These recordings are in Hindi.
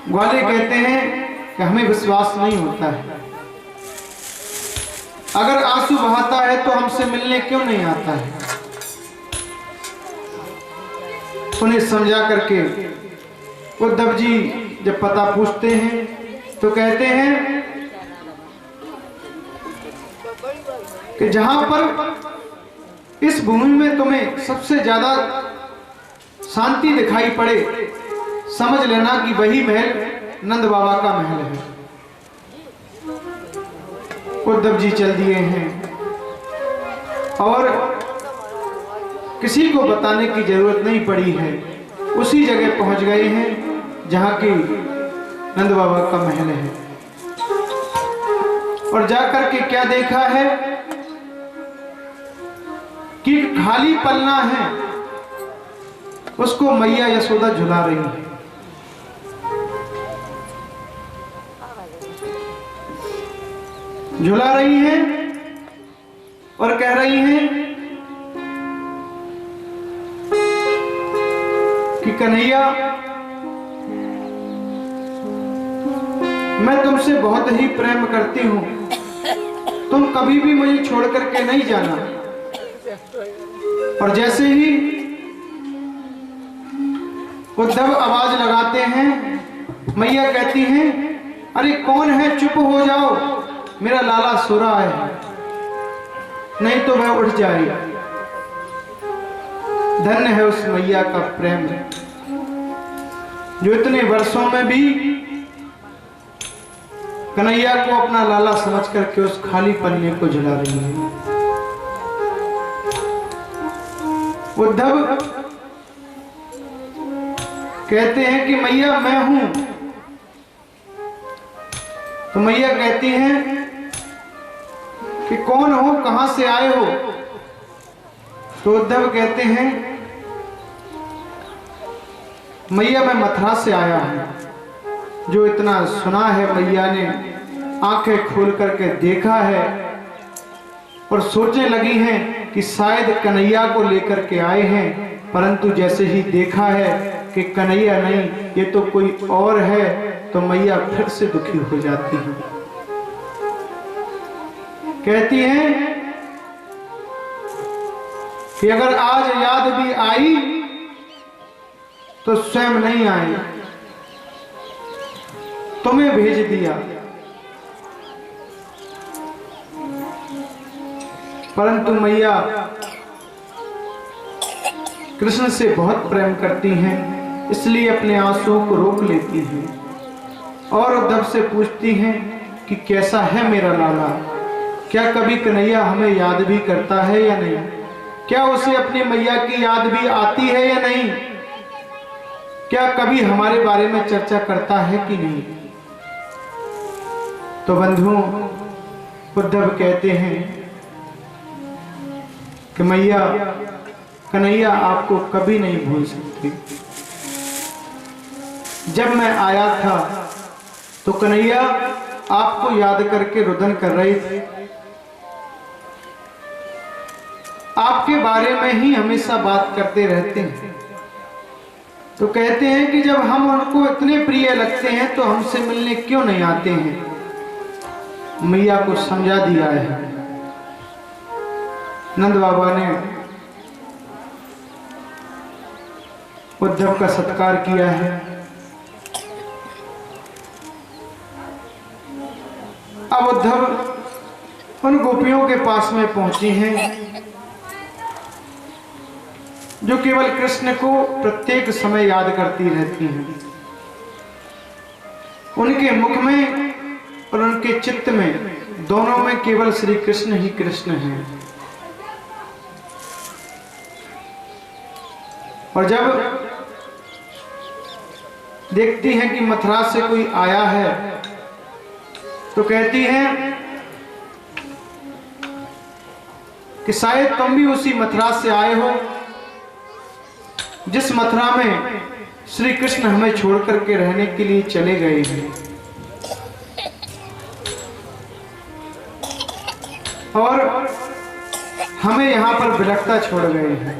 ग्वाले कहते हैं कि हमें विश्वास नहीं होता है, अगर आंसू बहाता है तो हमसे मिलने क्यों नहीं आता है। उन्हें समझा करके उद्धव जी जब पता पूछते हैं तो कहते हैं कि जहां पर इस भूमि में तुम्हें सबसे ज्यादा शांति दिखाई पड़े, समझ लेना कि वही महल नंद बाबा का महल है। उद्धव जी चल दिए हैं और किसी को बताने की जरूरत नहीं पड़ी है, उसी जगह पहुंच गए हैं जहां की नंद बाबा का महल है। और जाकर के क्या देखा है कि खाली पलना है, उसको मैया यशोदा झुला रही है। झुला रही हैं और कह रही हैं कि कन्हैया, मैं तुमसे बहुत ही प्रेम करती हूं, तुम कभी भी मुझे छोड़ करके नहीं जाना। और जैसे ही उद्धव आवाज लगाते हैं, मैया कहती हैं, अरे कौन है, चुप हो जाओ, मेरा लाला सो रहा है, नहीं तो वह उठ जाएगा। धन्य है उस मैया का प्रेम जो इतने वर्षों में भी कन्हैया को अपना लाला समझ करके उस खाली पन्ने को झुला रही है। उद्धव कहते हैं कि मैया मैं हूं, तो मैया कहती हैं कि कौन हो, कहां से आए हो। तो उद्धव कहते हैं, मैया मैं मथुरा से आया हूं। जो इतना सुना है, मैया ने आंखें खोल करके देखा है और सोचने लगी हैं कि शायद कन्हैया को लेकर के आए हैं, परंतु जैसे ही देखा है कि कन्हैया नहीं, ये तो कोई और है, तो मैया फिर से दुखी हो जाती है। कहती हैं कि अगर आज याद भी आई तो स्वयं नहीं आई, तुम्हें भेज दिया। परंतु मैया कृष्ण से बहुत प्रेम करती हैं, इसलिए अपने आंसुओं को रोक लेती हैं और उद्धव से पूछती हैं कि कैसा है मेरा लाला, क्या कभी कन्हैया हमें याद भी करता है या नहीं, क्या उसे अपनी मैया की याद भी आती है या नहीं, क्या कभी हमारे बारे में चर्चा करता है कि नहीं। तो बंधुओं, उद्धव कहते हैं कि मैया कन्हैया आपको कभी नहीं भूल सकती। जब मैं आया था तो कन्हैया आपको याद करके रुदन कर रहे थे, आपके बारे में ही हमेशा बात करते रहते हैं। तो कहते हैं कि जब हम उनको इतने प्रिय लगते हैं तो हमसे मिलने क्यों नहीं आते हैं। मैया को समझा दिया है। नंद बाबा ने उद्धव का सत्कार किया है। अब उद्धव उन गोपियों के पास में पहुंची हैं जो केवल कृष्ण को प्रत्येक समय याद करती रहती हैं। उनके मुख में और उनके चित्त में, दोनों में केवल श्री कृष्ण ही कृष्ण हैं। और जब देखती हैं कि मथुरा से कोई आया है तो कहती हैं कि शायद तुम भी उसी मथुरा से आए हो जिस मथुरा में श्री कृष्ण हमें छोड़ करके रहने के लिए चले गए हैं। और हमें यहां पर विलखता छोड़ गए हैं।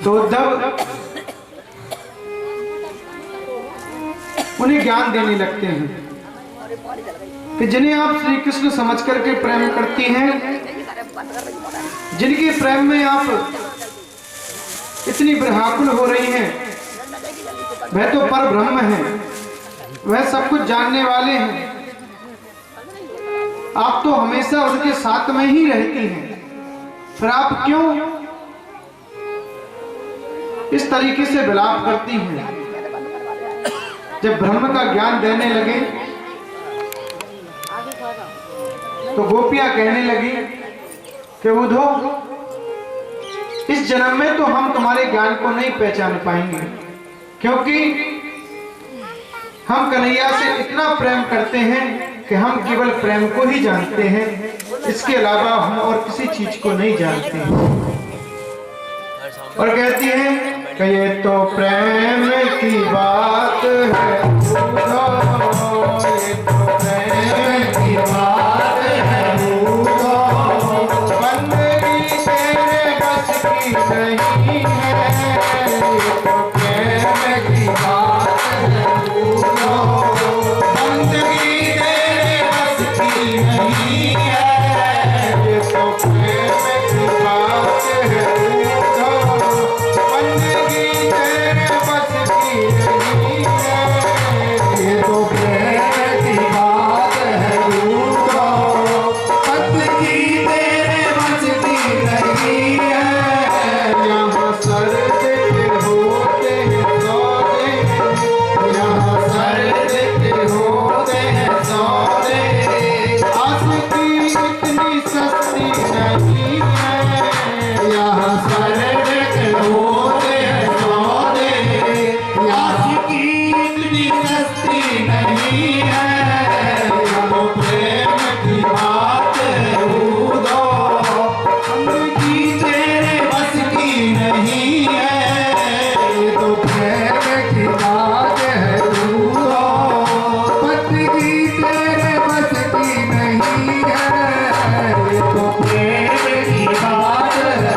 तो उद्धव उन्हें ज्ञान देने लगते हैं कि जिन्हें आप श्री कृष्ण समझ करके प्रेम करती हैं, जिनके प्रेम में आप इतनी व्याकुल हो रही हैं, वह तो पर ब्रह्म है, वह सब कुछ जानने वाले हैं। आप तो हमेशा उनके साथ में ही रहती हैं, फिर आप क्यों इस तरीके से विलाप करती हैं? जब ब्रह्म का ज्ञान देने लगे तो गोपियां कहने लगी कि उद्धो, इस जन्म में तो हम तुम्हारे ज्ञान को नहीं पहचान पाएंगे, क्योंकि हम कन्हैया से इतना प्रेम करते हैं कि हम केवल प्रेम को ही जानते हैं, इसके अलावा हम और किसी चीज को नहीं जानते हैं। और कहती है कि ये तो प्रेम की बात है, ये तो प्रेम की बात है, बंदगी तेरे बस की नहीं है, ये तो प्रेम की बात है, बंदगी तेरे बस की नहीं है, ये तो प्रेम की बात है, बंदगी तेरे बस की नहीं है, ये तो प्रेम की बात है, बंदगी तेरे बस की नहीं है। यहाँ सर्द होते हैं सौदे, यहाँ सर्द होते हैं सौदे, आशिकी इतनी सस्ती नहीं है, यहाँ सर्द होते हैं सौदे, आशिकी इतनी सस्ती नहीं है, वो प्रेम की बात है, बंदगी तेरे बस की नहीं है, ये तो प्रेम की बात है, बंदगी तेरे बस की नहीं है, ये तो प्रेम की बात है।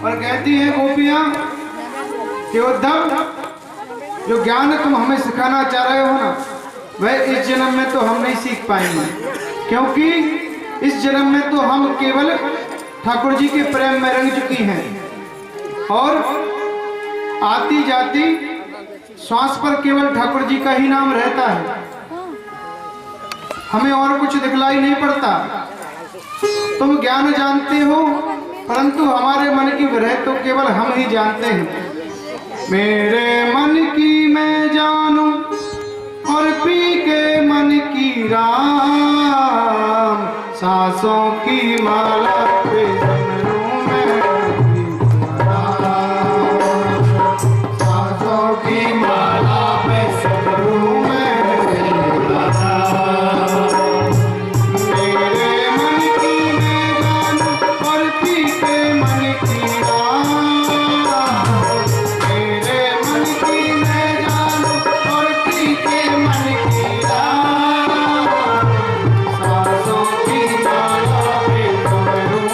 और कहती है गोपियां कि उद्धव, जो ज्ञान तुम हमें सिखाना चाह रहे हो ना, वह इस जन्म में तो हम नहीं सीख पाएंगे, क्योंकि इस जन्म में तो हम केवल ठाकुर जी के प्रेम में रंग चुकी हैं। और आती जाती श्वास पर केवल ठाकुर जी का ही नाम रहता है, हमें और कुछ दिखलाई नहीं पड़ता। तुम ज्ञान जानते हो, परंतु हमारे मन की विरह तो केवल हम ही जानते हैं। मेरे मन की मैं जानूं और पी के मन की राम, सांसों की माला पे सिमरूं मैं सांसों की माला पे सिमरूं मैं। मेरे मन की मैं जानूं और पी के मन की राम, मेरे मन की मैं जानूं और पी के मन की राम, सांसों की माला पे सिमरूं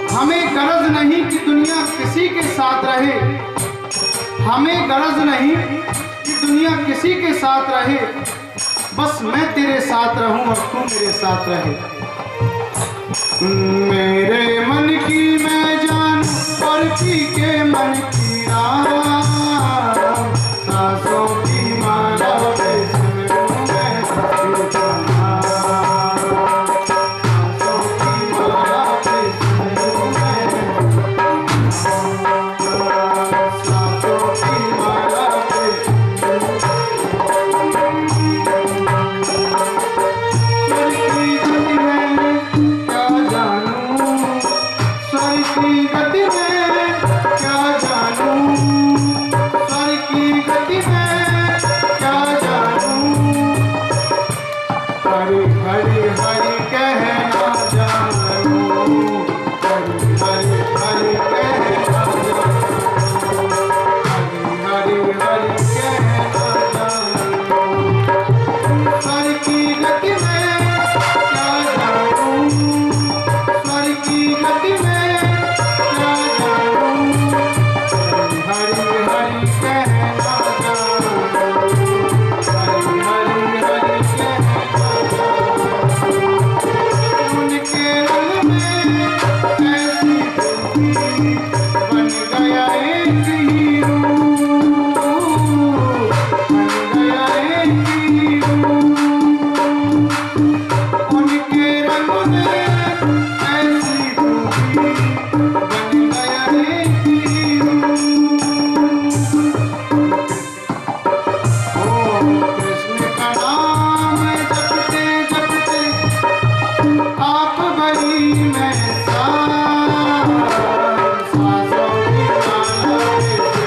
हमें गरज नहीं कि दुनिया किसी के साथ रहे, हमें गरज नहीं कि दुनिया किसी के साथ रहे, बस मैं तेरे साथ रहूं और तू मेरे साथ रहे। मेरे मन की मैं जान और पी के मन की राम, सांसों की माला पे सिमरूं मैं सांसों की माला पे सिमरूं मैं, सांसों की माला पे स्वर की गति में क्या जानूं, स्वर की गति में क्या जानूं, हरि हरि हरि कहना जानूं, हरि हरि हरि कहना जानूं, हरि हरि हरि कहना जानूं, स्वर की गति में क्या जानूं, स्वर की गति में क्या जानूं, हरि हरि कहना जानूं, हरि हरि हरि कहना जानूं। उनके रंग में ऐसी धुनी बन गया एक ही रूप, बन गया एक ही रूप। उनके रंग में ऐसी धुनी बन गया एक ही रूप। ओ कृष्ण का नाम जपते जपते आप भरी मैं सांसों की माला पे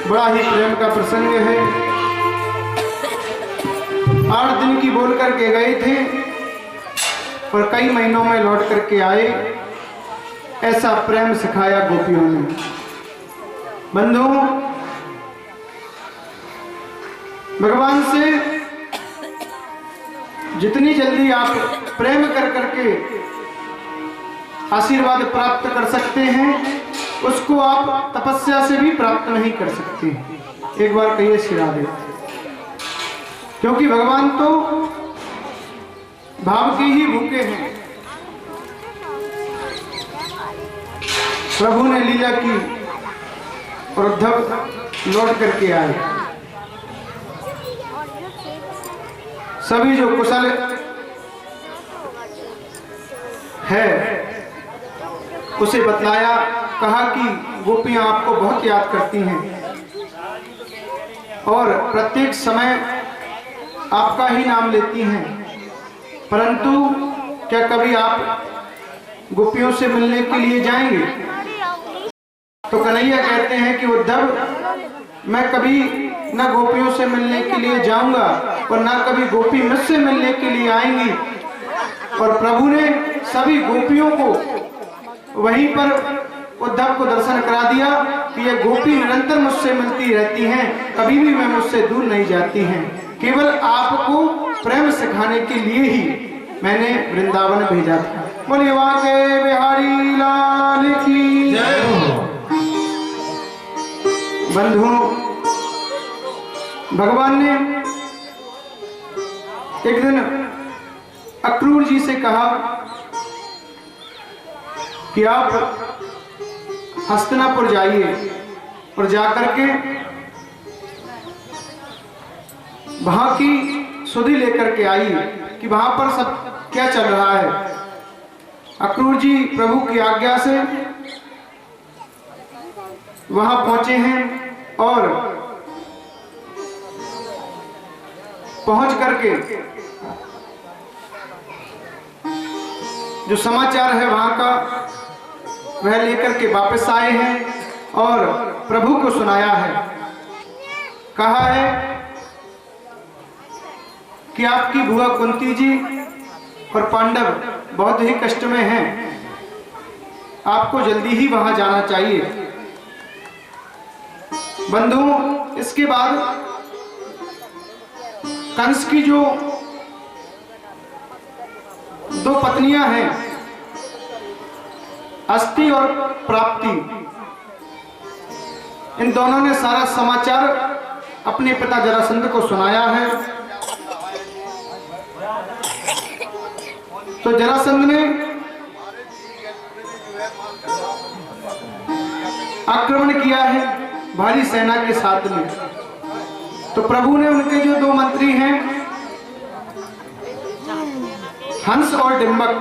बड़ा ही प्रेम का प्रसंग है। 8 दिन की बोल करके गए थे और कई महीनों में लौट करके आए। ऐसा प्रेम सिखाया गोपियों ने। बंधुओं, भगवान से जितनी जल्दी आप प्रेम कर करके आशीर्वाद प्राप्त कर सकते हैं, उसको आप तपस्या से भी प्राप्त नहीं कर सकते। एक बार कहिए श्री राधे। क्योंकि भगवान तो भाव के ही भूखे हैं। प्रभु ने लीला की और उद्धव लौट करके आए। सभी जो कुशल है उसे बतलाया, कहा कि गोपियां आपको बहुत याद करती हैं और प्रत्येक समय आपका ही नाम लेती हैं, परंतु क्या कभी आप गोपियों से मिलने के लिए जाएंगे? तो कन्हैया कहते हैं कि उद्धव, मैं कभी न गोपियों से मिलने के लिए जाऊंगा और ना कभी गोपी मुझसे मिलने के लिए आएंगी। और प्रभु ने सभी गोपियों को वहीं पर उद्धव को दर्शन करा दिया कि ये गोपी निरंतर मुझसे मिलती रहती हैं, कभी भी मैं मुझसे दूर नहीं जाती हैं। केवल आपको प्रेम सिखाने के लिए ही मैंने वृंदावन भेजा था। बोलिए वाके बिहारी लाल की जय हो। बंधुओं, भगवान ने एक दिन अक्रूर जी से कहा कि आप हस्तिनापुर जाइए और जाकर के वहां की सुधि लेकर के आइए कि वहां पर सब क्या चल रहा है। अक्रूर जी प्रभु की आज्ञा से वहां पहुंचे हैं और पहुंच करके जो समाचार है वहां का वह लेकर के वापस आए हैं और प्रभु को सुनाया है। कहा है कि आपकी बुआ कुंती जी और पांडव बहुत ही कष्ट में हैं, आपको जल्दी ही वहां जाना चाहिए। बंधुओं, इसके बाद कंस की जो 2 पत्नियां हैं, अस्ति और प्राप्ति, इन दोनों ने सारा समाचार अपने पिता जरासंध को सुनाया है। तो जरासंध ने आक्रमण किया है भारी सेना के साथ में। तो प्रभु ने उनके जो 2 मंत्री हैं, हंस और डिम्बक,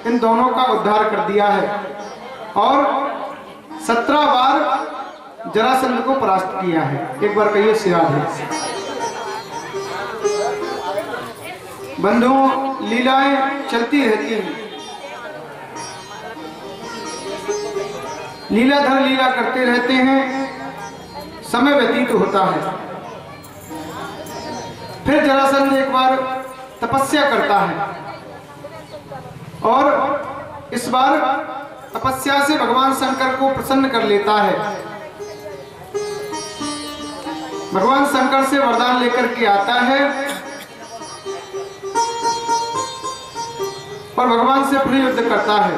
इन दोनों का उद्धार कर दिया है और 17 बार जरासंध को परास्त किया है। एक बार कहिए श्री राधे। बंधुओं, लीलाएं चलती रहती हैं। लीलाधर लीला करते रहते हैं, समय व्यतीत होता है। फिर जरासंध एक बार तपस्या करता है और इस बार तपस्या से भगवान शंकर को प्रसन्न कर लेता है। भगवान शंकर से वरदान लेकर के आता है और भगवान से फिर युद्ध करता है।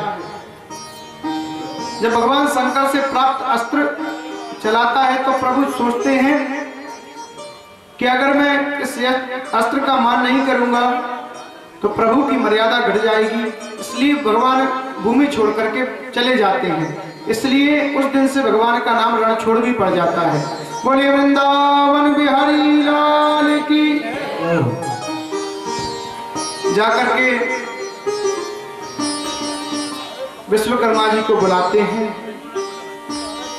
जब भगवान शंकर से प्राप्त अस्त्र चलाता है तो प्रभु सोचते हैं कि अगर मैं इस अस्त्र का मान नहीं करूंगा तो प्रभु की मर्यादा घट जाएगी, इसलिए भगवान भूमि छोड़ करके चले जाते हैं। इसलिए उस दिन से भगवान का नाम रणछोड़ भी पड़ जाता है। बोलिए वृंदावन बिहारी लाल की। जाकर के विश्वकर्मा जी को बुलाते हैं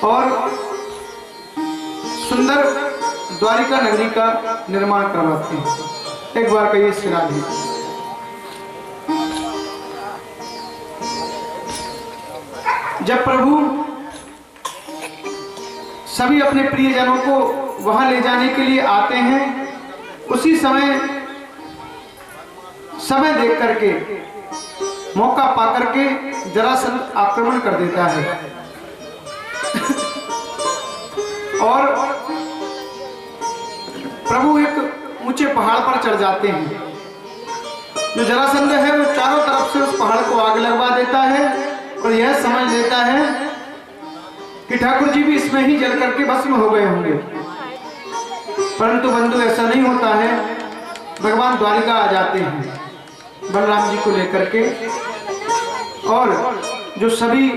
और सुंदर द्वारिका नगरी का निर्माण करवाते हैं। एक बार कहिए श्री राधे। जब प्रभु सभी अपने प्रियजनों को वहां ले जाने के लिए आते हैं। उसी समय देख करके, मौका पा करके जरासंध आक्रमण कर देता है और प्रभु एक ऊंचे पहाड़ पर चढ़ जाते हैं। जो जरासंध है वो चारों तरफ से उस पहाड़ को आग लगवा देता है और यह समझ लेता है कि ठाकुर जी भी इसमें ही जल करके भस्म हो गए होंगे। परंतु बंधु ऐसा नहीं होता है। भगवान द्वारिका आ जाते हैं बलराम जी को लेकर के और जो सभी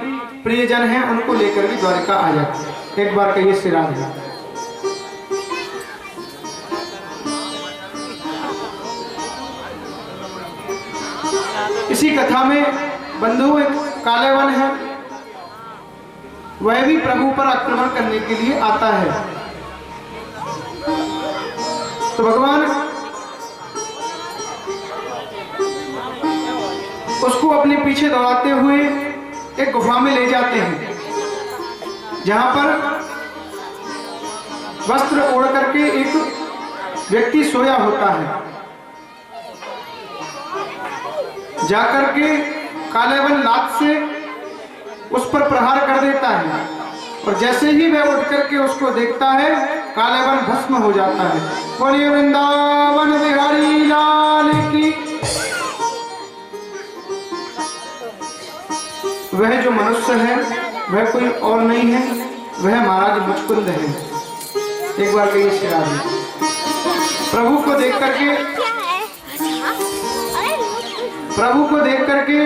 प्रियजन हैं उनको लेकर के द्वारिका आ जाते हैं। एक बार कहिए श्री राम। इसी कथा में बंधु एक कालेवन है, वह भी प्रभु पर आक्रमण करने के लिए आता है। तो भगवान उसको अपने पीछे दौड़ाते हुए एक गुफा में ले जाते हैं, जहां पर वस्त्र ओढ़ करके एक व्यक्ति सोया होता है। जाकर के कालेवन लात से उस पर प्रहार कर देता है और जैसे ही वह उठ करके उसको देखता है, कालेवन भस्म हो जाता है। बोलिए वृंदावन बिहारी लाल की। वह जो मनुष्य है वह कोई और नहीं है, वह महाराज मुचकुंद है। एक बार कहिए श्री राम। प्रभु को देख करके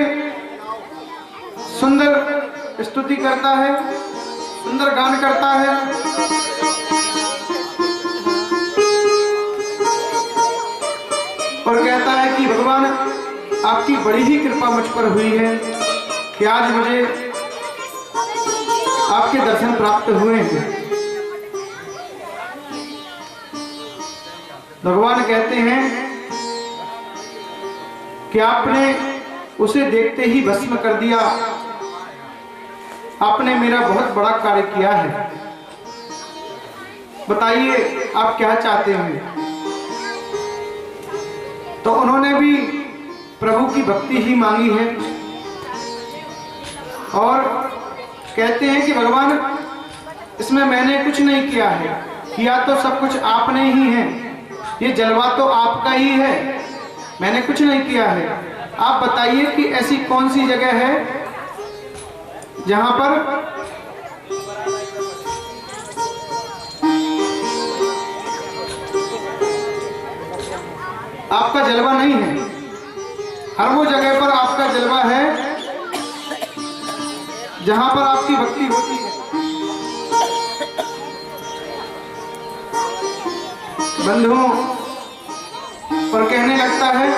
सुंदर स्तुति करता है, सुंदर गान करता है। और कहता है कि भगवान आपकी बड़ी ही कृपा मुझ पर हुई है कि आज मुझे आपके दर्शन प्राप्त हुए हैं। भगवान कहते हैं कि आपने उसे देखते ही भस्म कर दिया, आपने मेरा बहुत बड़ा कार्य किया है। बताइए आप क्या चाहते हैं। तो उन्होंने भी प्रभु की भक्ति ही मांगी है और कहते हैं कि भगवान इसमें मैंने कुछ नहीं किया है, किया तो सब कुछ आपने ही है, ये जलवा तो आपका ही है, मैंने कुछ नहीं किया है। आप बताइए कि ऐसी कौन सी जगह है जहां पर आपका जलवा नहीं है। हर वो जगह पर आपका जलवा है जहां पर आपकी भक्ति होती है। बंधुओं, और कहने लगता है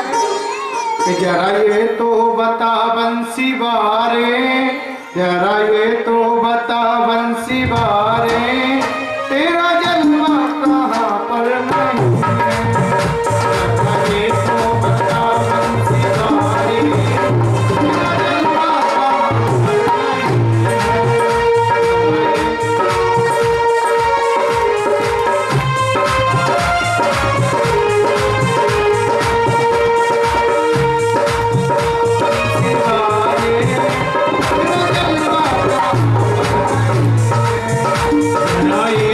कि जरा ये तो बता बंसी बारे, जरा ये तो बता बंसी बारे, तेरा जन्म कहाँ पर नहीं है। जरा ये तो बता बंसी बारे, तेरा जन्म कहाँ पर नहीं है।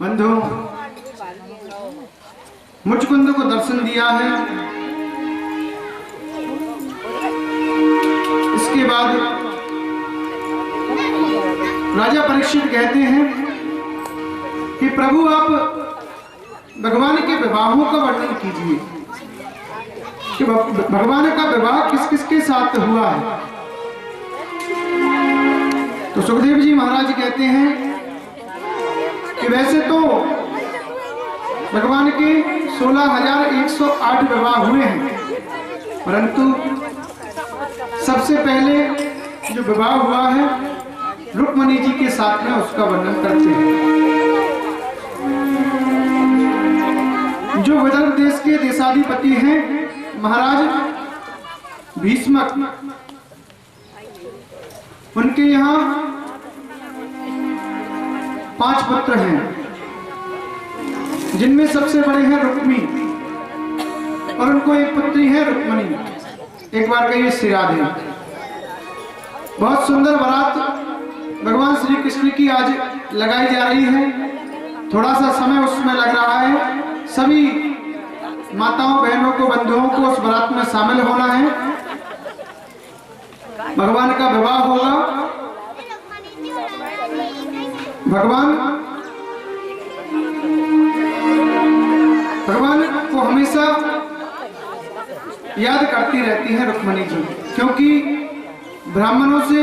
बंधु, मुचकुंद को दर्शन दिया है। इसके बाद राजा परीक्षित कहते हैं कि प्रभु आप भगवान के विवाहों का वर्णन कीजिए कि भगवान का विवाह किस किस के साथ हुआ है। तो सुखदेव जी महाराज कहते हैं कि वैसे तो भगवान के 16,108 विवाह हुए हैं, परंतु सबसे पहले जो विवाह हुआ है रुक्मणी जी के साथ में उसका वर्णन करते हैं। जो विदर्भ देश के देशाधिपति हैं महाराज भीष्मक, उनके यहाँ 5 पुत्र हैं, जिनमें सबसे बड़े हैं रुक्मी और उनको एक पुत्री है रुक्मणी। एक बार कहिए श्री राधे। बहुत सुंदर बारात भगवान श्री कृष्ण की आज लगाई जा रही है। थोड़ा सा समय उसमें लग रहा है। सभी माताओं बहनों को बंधुओं को उस बारात में शामिल होना है। भगवान का विवाह होगा। भगवान को हमेशा याद करती रहती है रुक्मणी जी, क्योंकि ब्राह्मणों से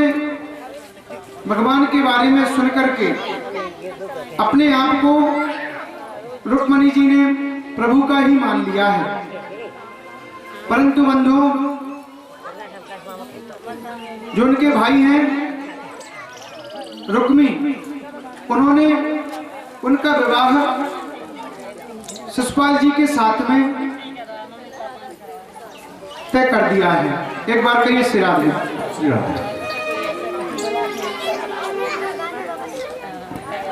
भगवान के बारे में सुनकर के अपने आप को रुक्मणी जी ने प्रभु का ही मान लिया है। परंतु बंधुओं, जो उनके भाई हैं रुक्मी, उन्होंने उनका विवाह शिशुपाल जी के साथ में तय कर दिया है। एक बार कहिए श्री राधे।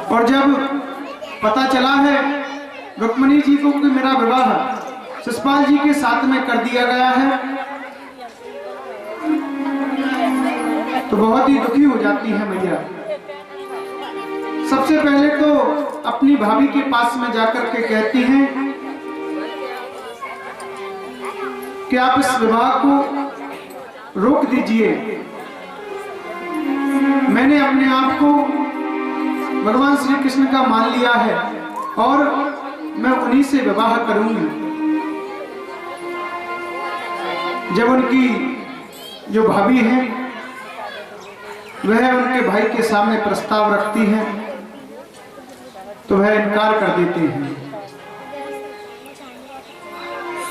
और जब पता चला है रुक्मणी जी को कि मेरा विवाह शिशुपाल जी के साथ में कर दिया गया है, तो बहुत ही दुखी हो जाती है मैया। सबसे पहले तो अपनी भाभी के पास में जाकर के कहती हैं कि आप इस विवाह को रोक दीजिए। मैंने अपने आप को भगवान श्री कृष्ण का मान लिया है और मैं उन्हीं से विवाह करूंगी। जब उनकी जो भाभी हैं वह उनके भाई के सामने प्रस्ताव रखती है तो वह इनकार कर देते हैं।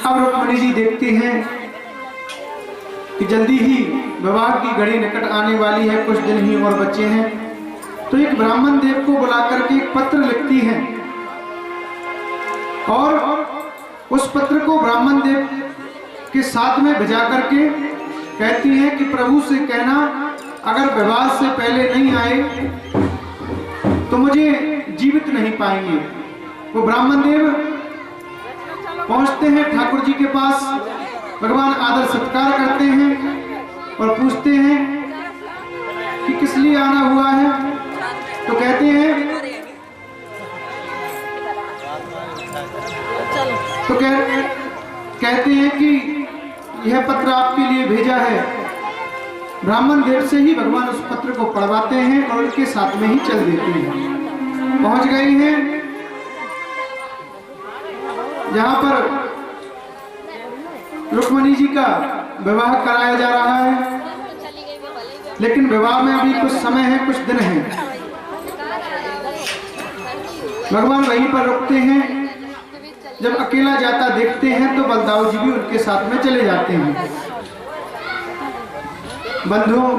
अब रुक्मणी जी देखती हैं कि जल्दी ही विवाह की घड़ी निकट आने वाली है, कुछ दिन ही और बचे हैं, तो एक ब्राह्मण देव को बुलाकर के एक पत्र लिखती हैं और उस पत्र को ब्राह्मण देव के साथ में भिजा करके कहती हैं कि प्रभु से कहना अगर विवाह से पहले नहीं आए तो मुझे जीवित नहीं पाएंगे। वो ब्राह्मण देव पहुंचते हैं ठाकुर जी के पास, भगवान आदर सत्कार करते हैं और पूछते हैं कि किस लिए आना हुआ है। तो कहते हैं कि यह पत्र आपके लिए भेजा है। ब्राह्मण देव से ही भगवान उस पत्र को पढ़वाते हैं और उनके साथ में ही चल देते हैं। पहुंच गए हैं जहां पर रुक्मणी जी का विवाह कराया जा रहा है, लेकिन विवाह में अभी कुछ समय है, कुछ दिन है। भगवान वहीं पर रुकते हैं। जब अकेला जाता देखते हैं तो बलदाऊ जी भी उनके साथ में चले जाते हैं। बंधुओं,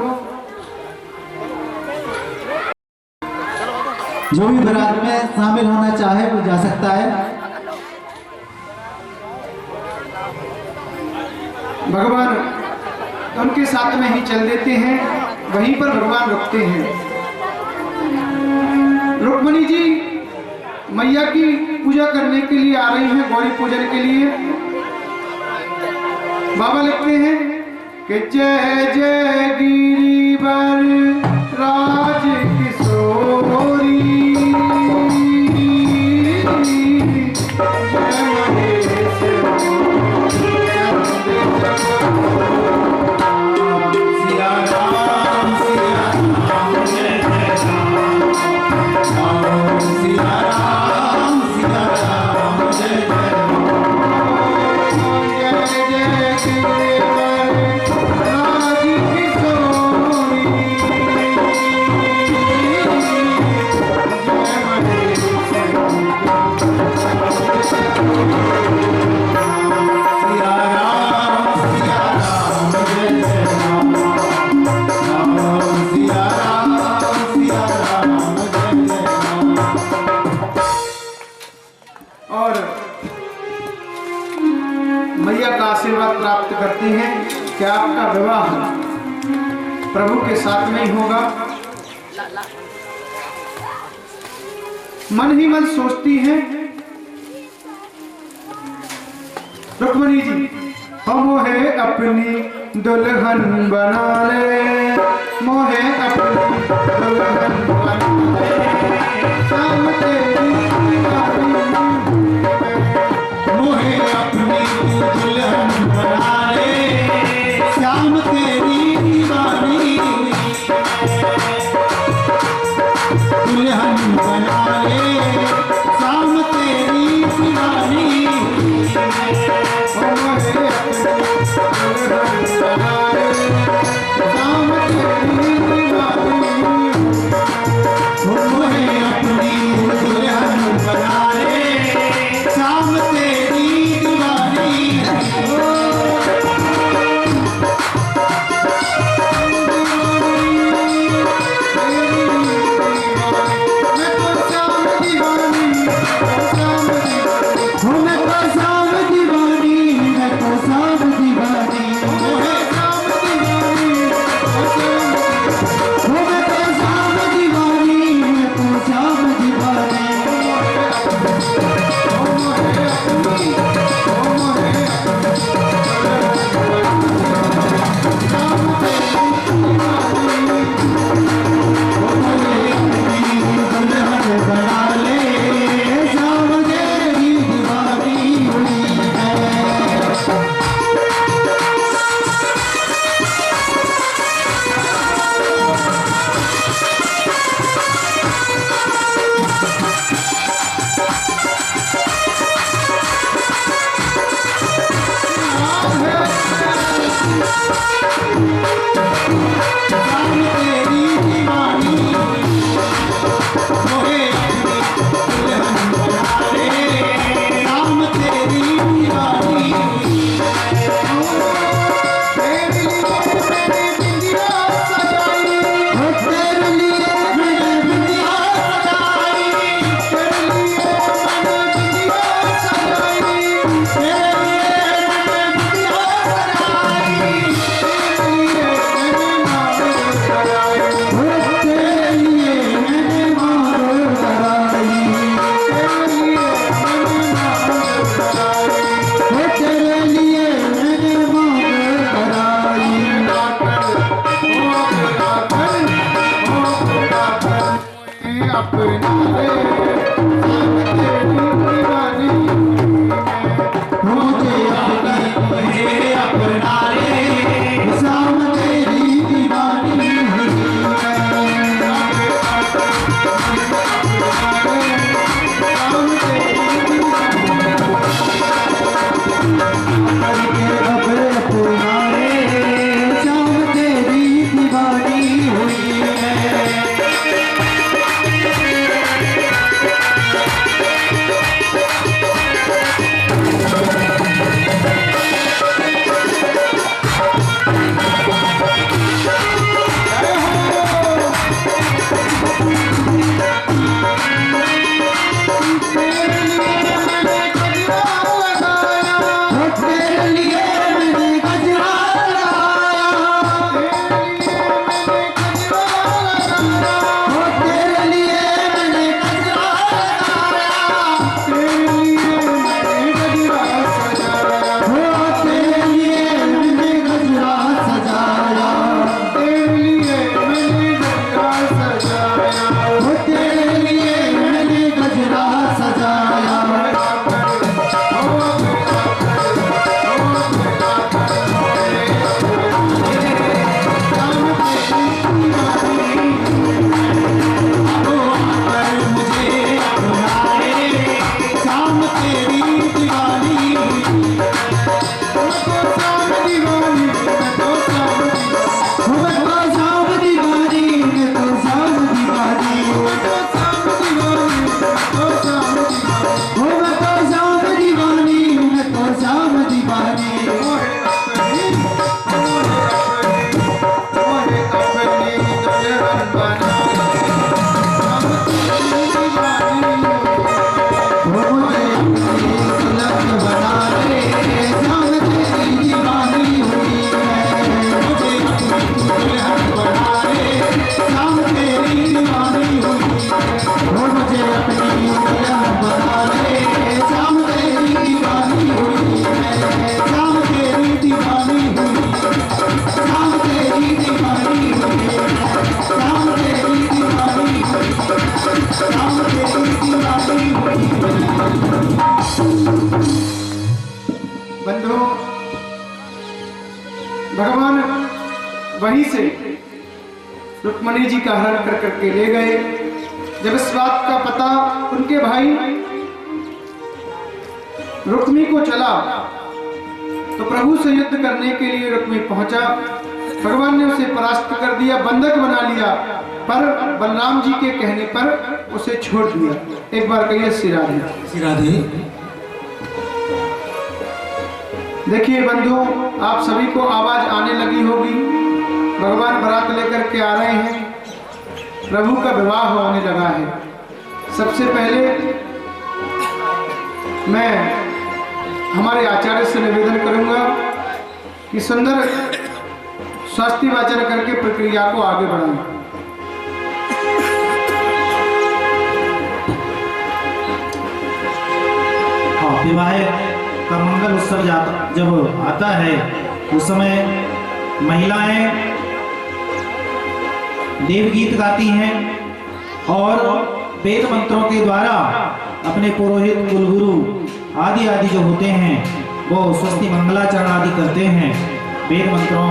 जो भी बारात में शामिल होना चाहे वो जा सकता है। भगवान उनके साथ में ही चल देते हैं, वहीं पर भगवान रुकते हैं। रुक्मणी जी मैया की पूजा करने के लिए आ रही हैं, गौरी पूजन के लिए। बाबा लिखते हैं कि जय जय गिरिवर राज किशोरी, प्राप्त करती हैं कि आपका विवाह प्रभु के साथ में ही होगा। मन ही मन सोचती हैं रुक्मणी जी, मोहे अपनी दुल्हन बना ले, मोहे अपनी दुल्हन बना ले, शाम तेरी मोहे अपनी दुल्हन बना ले, श्याम तेरी दीवानी, दुल्हन बना ले, श्याम तेरी दीवानी, मोहे अपनी दुल्हन बना ले, शाम तेरी दीवानी, मोहे अपनी दुल्हन बंधु, भगवान वहीं से रुक्मणी जी का हरण कर करके ले गए। जब इस बात का पता उनके भाई रुक्मी को चला तो प्रभु से युद्ध करने के लिए रुक्मी पहुंचा। भगवान ने उसे परास्त कर दिया, बंधक बना लिया, पर बलराम जी के कहने पर उसे छोड़ दिया। एक बार कहिए श्री राधे। श्री राधे। देखिए बंधु, आप सभी को आवाज आने लगी होगी, भगवान बारात लेकर के आ रहे हैं, प्रभु का विवाह होने लगा है। सबसे पहले मैं हमारे आचार्य से निवेदन करूंगा कि सुंदर स्वास्थ्य वाचन करके प्रक्रिया को आगे बढ़ाएं। हाँ, विवाह का मंगल उत्सव जब आता है उस समय महिलाएं देवगीत गाती हैं और वेद मंत्रों के द्वारा अपने पुरोहित, कुलगुरु आदि आदि जो होते हैं वो स्वस्ति मंगलाचरण आदि करते हैं। वेद मंत्रों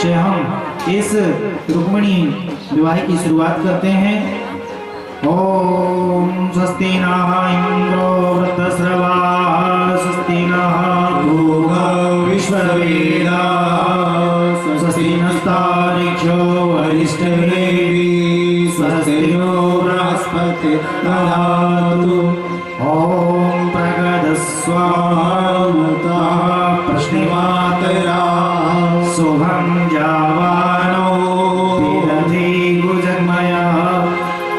से हम इस रुक्मिणी विवाह की शुरुआत करते हैं। ओम स्वस्ति नः इंद्रो वृद्धश्रवाः स्वस्ति नः भूगो विश्ववेदाः स्वस्ति नस्तारिक्षो वरिष्ठदेवी स्वस्ति नो बृहस्पतिर्दधातु। ओम प्रगदस्वामतः प्रश्निमातरा शुभं जावानो विदधि गुजन्मयः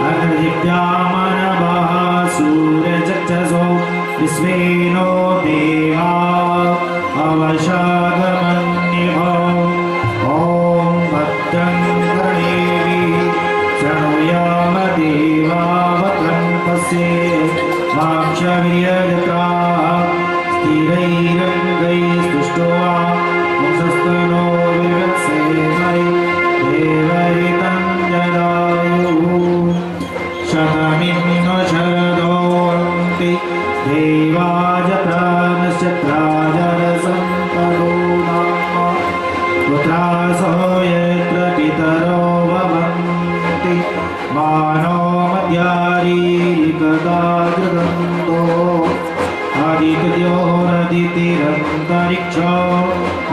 अग्रदिव्यामनवः सूर्यचक्षसो विश्वेनो देवा अवशागमन्यः। ॐ भद्रं कर्णेभिः शृणुयाम देवावतं पश्येत् वाक्षवीर्यजत्राः स्थिरैरङ्गैस्तुष्ट्वा वंशस्तनो विवत्सेमहि देवैतं जदायुः। शतमिन्नो शरदोन्ति देवाजत्रा नक्षत्राजरसन्तरो नाम पुत्रासो यत्र पितरो भवन्ति मानो मद्यारीकदा गृदन्तो आदित्यो नदितिरन्तरिक्षो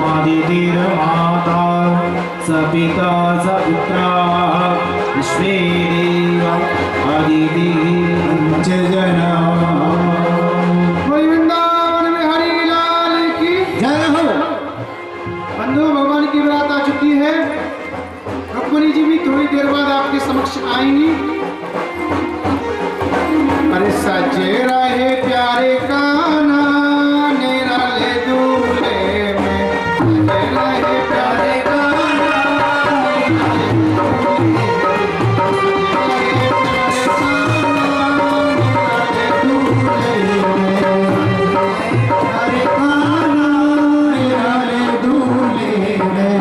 मादितिर्माता स पिता स पुत्राः विश्वे देवा आदिति पंचजना। वृंदावन में हरि लाल की जय हो। बंधु, भगवान की बारात आ चुकी है। रुक्मिणी जी भी थोड़ी देर बाद आपके समक्ष आएंगी। अरे सजे रहे प्यारे कान्हा निराले दूल्हे में, सजे रहे प्यारे कान्हा निराले दूल्हे में,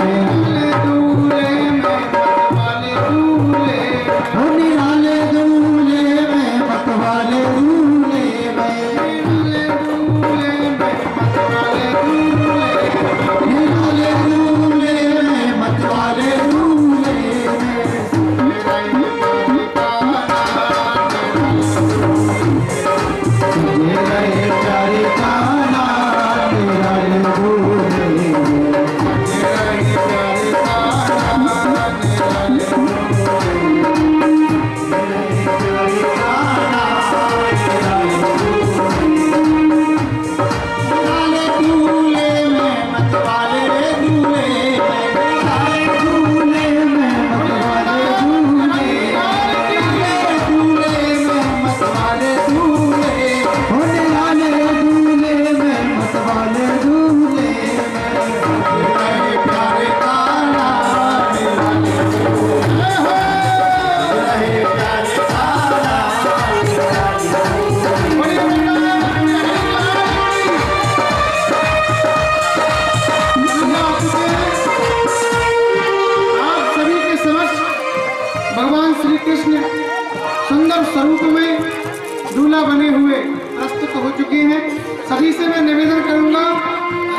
सखी से मैं निवेदन करूंगा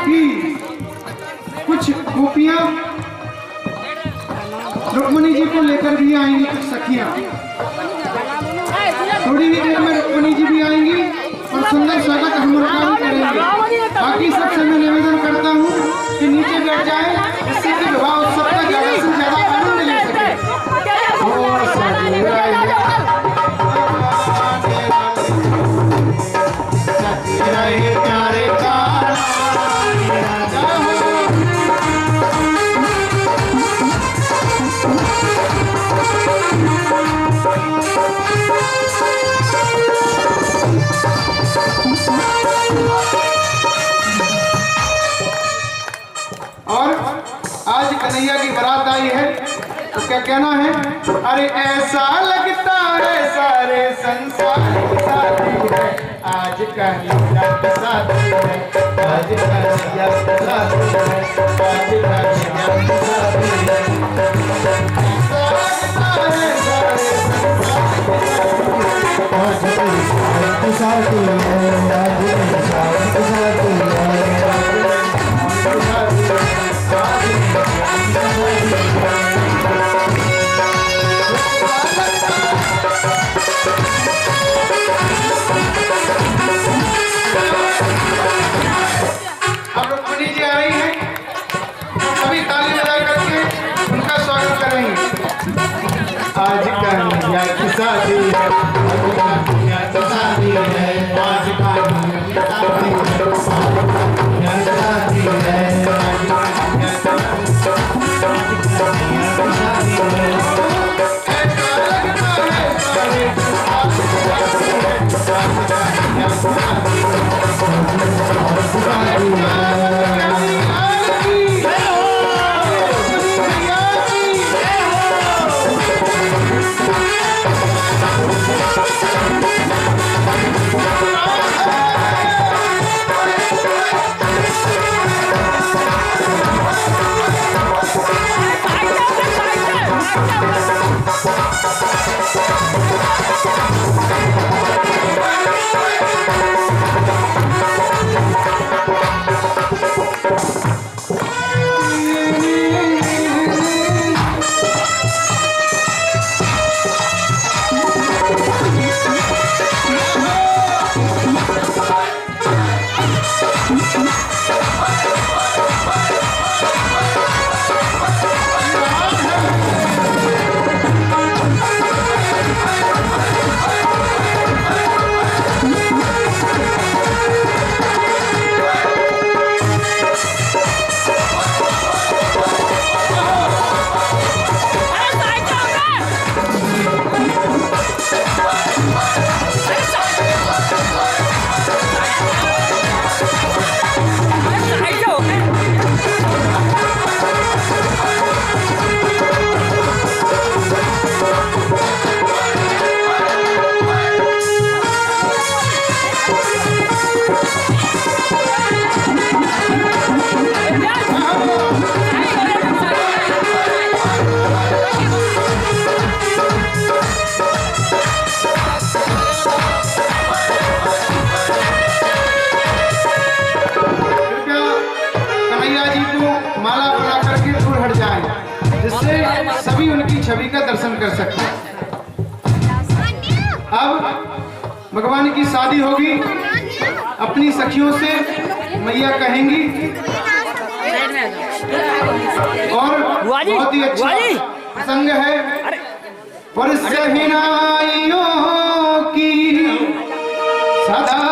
कि कुछ गोपियां रुक्मिणी जी को लेकर भी आएंगी, कुछ सखियां थोड़ी ही देर में रुक्मिणी जी भी आएंगी और सुंदर स्वागत हम उनका करेंगे। बाकी सबसे मैं निवेदन करता हूँ कि नीचे बैठ जाए, इससे कि विवाह उत्सव का ज्यादा से ज्यादा आनंद ले सके। प्यारे का और आज कन्हैया की बारात आई है तो क्या कहना है? अरे ऐसा लगता है सारे संसार की शादी है, आज कन्हैया की शादी है, आज कन्हैया की शादी है, आज कन्हैया की शादी है। ऐसा लगता है सारे संसार की शादी है, आज कन्हैया की शादी है। अब रुक्मिणी जी आ रही हैं, सभी ताली बजा करके उनका स्वागत करेंगे। आज कन्हैया की शादी है, आज कन्हैया की शादी है, आज कन्हैया की शादी है, आज कन्हैया की शादी है, सभी उनकी छवि का दर्शन कर सकते हैं। अब भगवान की शादी होगी, अपनी सखियों से मैया कहेंगी और बहुत ही अच्छा प्रसंग है। और सहनाइयों की सदा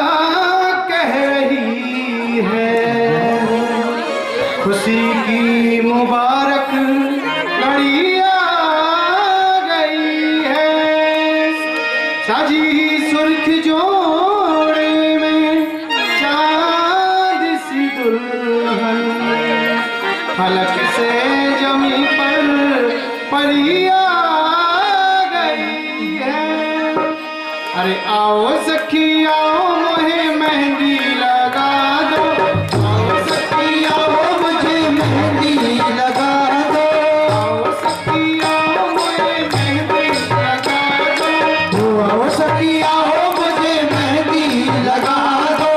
कह रही है, खुशी की मुबारक घड़ी आ गई है। साजी सुर्ख जोड़े में चांद सी दुल्हन, फलक से जमी पर परी आ गई है। अरे आओ सखी आओ मोहे मेहंदी लगा दो, आओ सखी आओ मुझे मेहंदी लगा दो, आओ सखी आओ मुझे मेहंदी लगा दो, आओ सखी आओ मुझे मेहंदी लगा दो।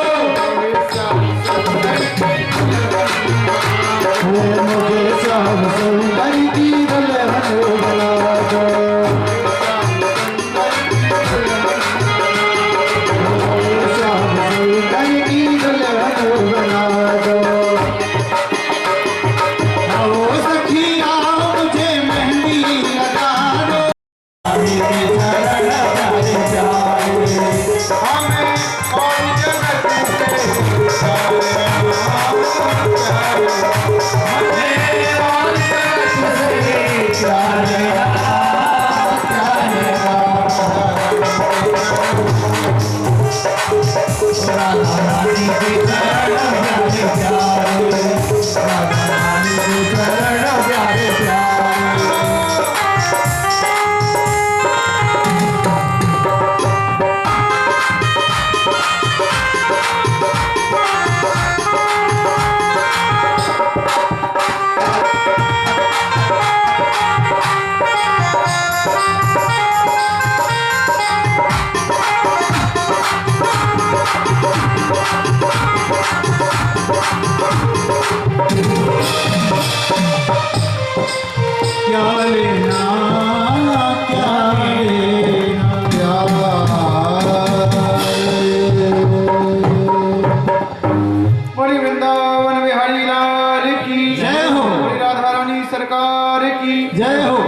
बोली वृंदावन बिहारी लाल की जय हो। बोली राधा रानी सरकार की जय हो।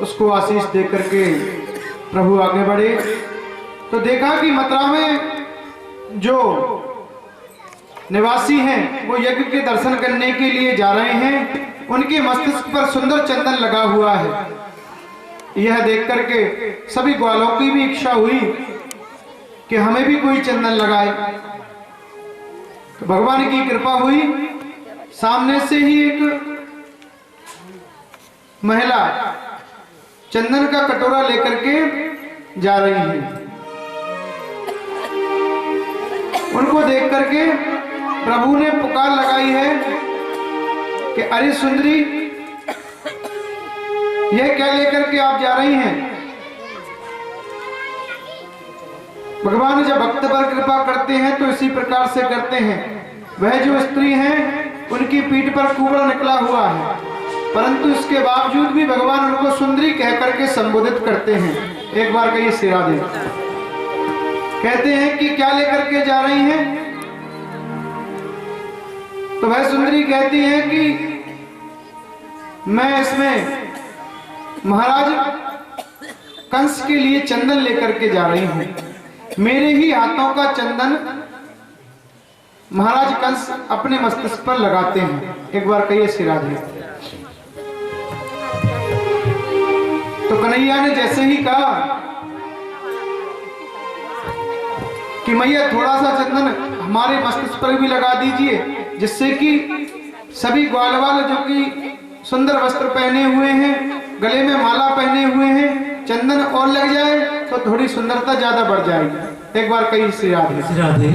उसको आशीष दे करके प्रभु आगे बढ़े तो देखा कि मथुरा में जो निवासी हैं वो यज्ञ के दर्शन करने के लिए जा रहे हैं। उनके मस्तिष्क पर सुंदर चंदन लगा हुआ है। यह देख करके सभी ग्वालों की भी इच्छा हुई कि हमें भी कोई चंदन लगाए। तो भगवान की कृपा हुई, सामने से ही एक महिला चंदन का कटोरा लेकर के जा रही है। उनको देख करके प्रभु ने पुकार लगाई है कि अरे सुंदरी, यह क्या लेकर के आप जा रही हैं? भगवान जब भक्त पर कृपा करते हैं तो इसी प्रकार से करते हैं। वह जो स्त्री है उनकी पीठ पर कुबड़ा निकला हुआ है, परंतु इसके बावजूद भी भगवान उनको सुंदरी कह करके संबोधित करते हैं। एक बार कहिए श्री राधे। कहते हैं कि क्या लेकर के जा रही हैं? तो वह सुंदरी कहती है कि मैं इसमें महाराज कंस के लिए चंदन लेकर के जा रही हूं। मेरे ही हाथों का चंदन महाराज कंस अपने मस्तिष्क पर लगाते हैं। एक बार कहिए श्री राधे। तो कन्हैया ने जैसे ही कहा कि मैया थोड़ा सा चंदन हमारे मस्तिष्क पर भी लगा दीजिए, जिससे कि सभी ग्वालवाल जो कि सुंदर वस्त्र पहने हुए हैं, गले में माला पहने हुए हैं, चंदन और लग जाए तो थोड़ी सुंदरता ज्यादा बढ़ जाएगी। एक बार कहिए श्री राधे। राधे।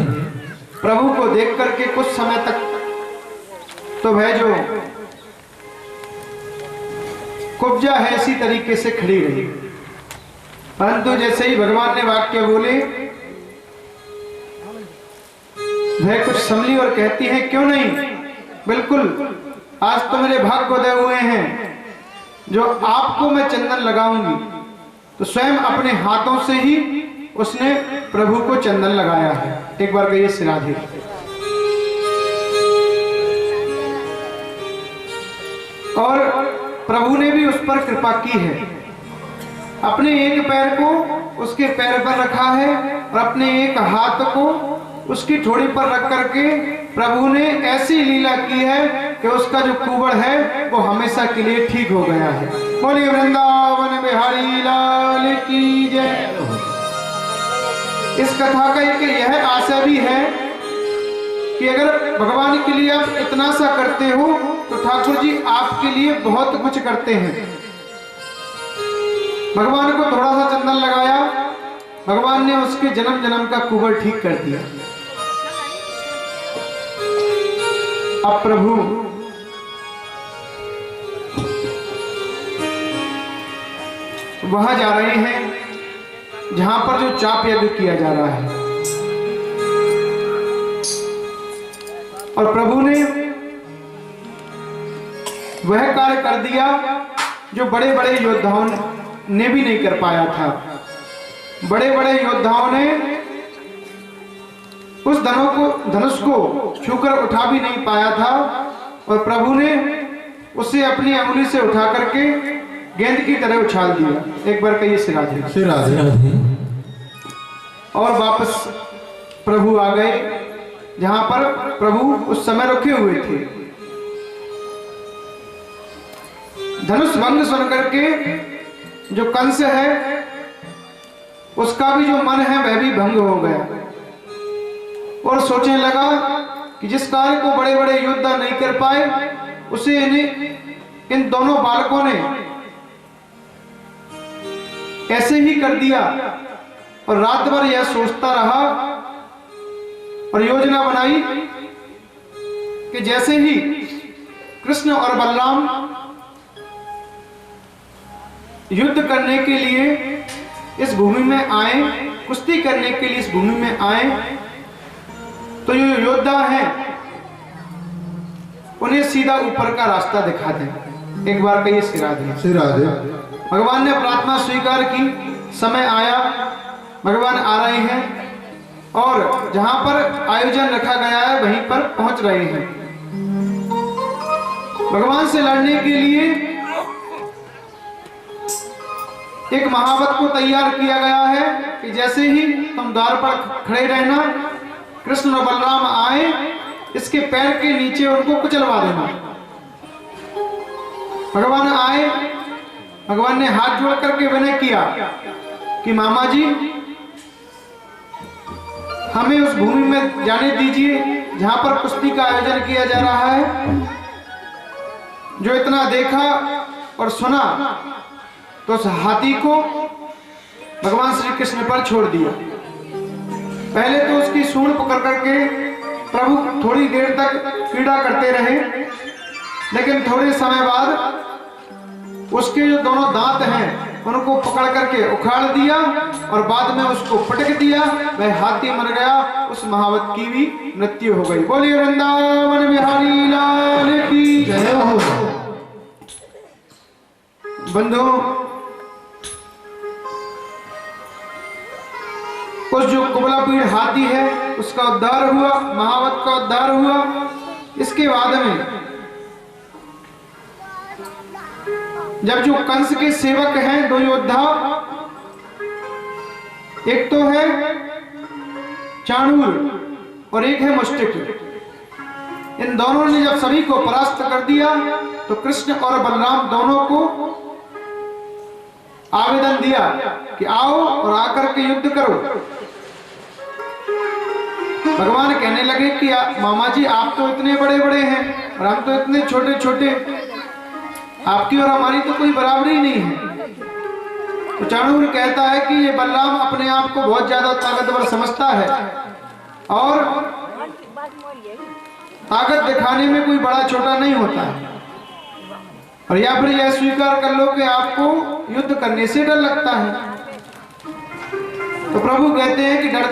प्रभु को देख करके कुछ समय तक तो वह जो कुब्जा है इसी तरीके से खड़ी रही, परंतु जैसे ही भगवान ने वाक्य बोले वह कुछ संभली और कहती है क्यों नहीं, बिल्कुल आज तो मेरे भाग्य उदय हुए हैं जो आपको मैं चंदन लगाऊंगी। तो स्वयं अपने हाथों से ही उसने प्रभु को चंदन लगाया है। एक बार कहिए श्री राधे। और प्रभु ने भी उस पर कृपा की है। अपने एक पैर को उसके पैर पर रखा है और अपने एक हाथ को उसकी ठोड़ी पर रख करके प्रभु ने ऐसी लीला की है कि उसका जो कुबड़ है वो हमेशा के लिए ठीक हो गया है। बोलिए वृंदावन बिहारी लाल की जय। इस कथा का एक यह आशय भी है कि अगर भगवान के लिए आप इतना सा करते हो तो ठाकुर जी आपके लिए बहुत कुछ करते हैं। भगवान को थोड़ा सा चंदन लगाया, भगवान ने उसके जन्म जन्म का कुबड़ ठीक कर दिया। अब प्रभु वहां जा रहे हैं जहां पर जो चाप यज्ञ किया जा रहा है, और प्रभु ने वह कार्य कर दिया जो बड़े बड़े योद्धाओं ने भी नहीं कर पाया था। बड़े बड़े योद्धाओं ने उस धनुष को छूकर उठा भी नहीं पाया था, और प्रभु ने उसे अपनी अंगुली से उठा करके गेंद की तरह उछाल दिया। एक बार कहिए श्री राधे। श्री राधे। राधे। और वापस प्रभु आ गए जहां पर प्रभु उस समय रुके हुए थे। धनुष भंग सुन करके जो कंस है उसका भी जो मन है वह भी भंग हो गया और सोचने लगा कि जिस कार्य को बड़े बड़े योद्धा नहीं कर पाए उसे इन दोनों बालकों ने ऐसे ही कर दिया। और रात भर यह सोचता रहा और योजना बनाई कि जैसे ही कृष्ण और बलराम युद्ध करने के लिए इस भूमि में आए, कुश्ती करने के लिए इस भूमि में आए, तो ये योद्धा हैं उन्हें सीधा ऊपर का रास्ता दिखा दें। एक बार कहिए श्री राधे। भगवान ने प्रार्थना स्वीकार की, समय आया, भगवान आ रहे हैं और जहां पर आयोजन रखा गया है वहीं पर पहुंच रहे हैं। भगवान से लड़ने के लिए एक महावत को तैयार किया गया है कि जैसे ही तुम द्वार पर खड़े रहना, कृष्ण और बलराम आए, इसके पैर के नीचे उनको कुचलवा देना। भगवान आए, भगवान ने हाथ जोड़ करके विनय किया कि मामा जी हमें उस भूमि में जाने दीजिए जहां पर कुश्ती का आयोजन किया जा रहा है। जो इतना देखा और सुना तो उस हाथी को भगवान श्री कृष्ण पर छोड़ दिया। पहले तो उसकी सूंड पकड़ करके प्रभु थोड़ी देर तक पीड़ा करते रहे, लेकिन थोड़े समय बाद उसके जो दोनों दांत हैं उनको पकड़ करके उखाड़ दिया और बाद में उसको पटक दिया। वह हाथी मर गया, उस महावत की भी मृत्यु हो गई। बोलिए वृंदावन बिहारी लाल की जय हो। बंधु, उस जो कुबला पीड़ हाथी है उसका उद्धार हुआ, महावत का उद्धार हुआ। इसके बाद में जब जो कंस के सेवक हैं दो योद्धा, एक तो है चाणूर और एक है मुष्टिक, इन दोनों ने जब सभी को परास्त कर दिया तो कृष्ण और बलराम दोनों को आवेदन दिया कि आओ और आकर के युद्ध करो। भगवान कहने लगे कि मामा जी आप तो इतने बड़े बड़े हैं और हम तो इतने छोटे छोटे, आपकी और हमारी तो कोई बराबरी नहीं है। तो चाणूर कहता है कि ये बलराम अपने आप को बहुत ज्यादा ताकतवर समझता है और ताकत दिखाने में कोई बड़ा छोटा नहीं होता है, और या फिर यह स्वीकार कर लो कि आपको युद्ध करने से डर लगता है। तो प्रभु कहते हैं कि डर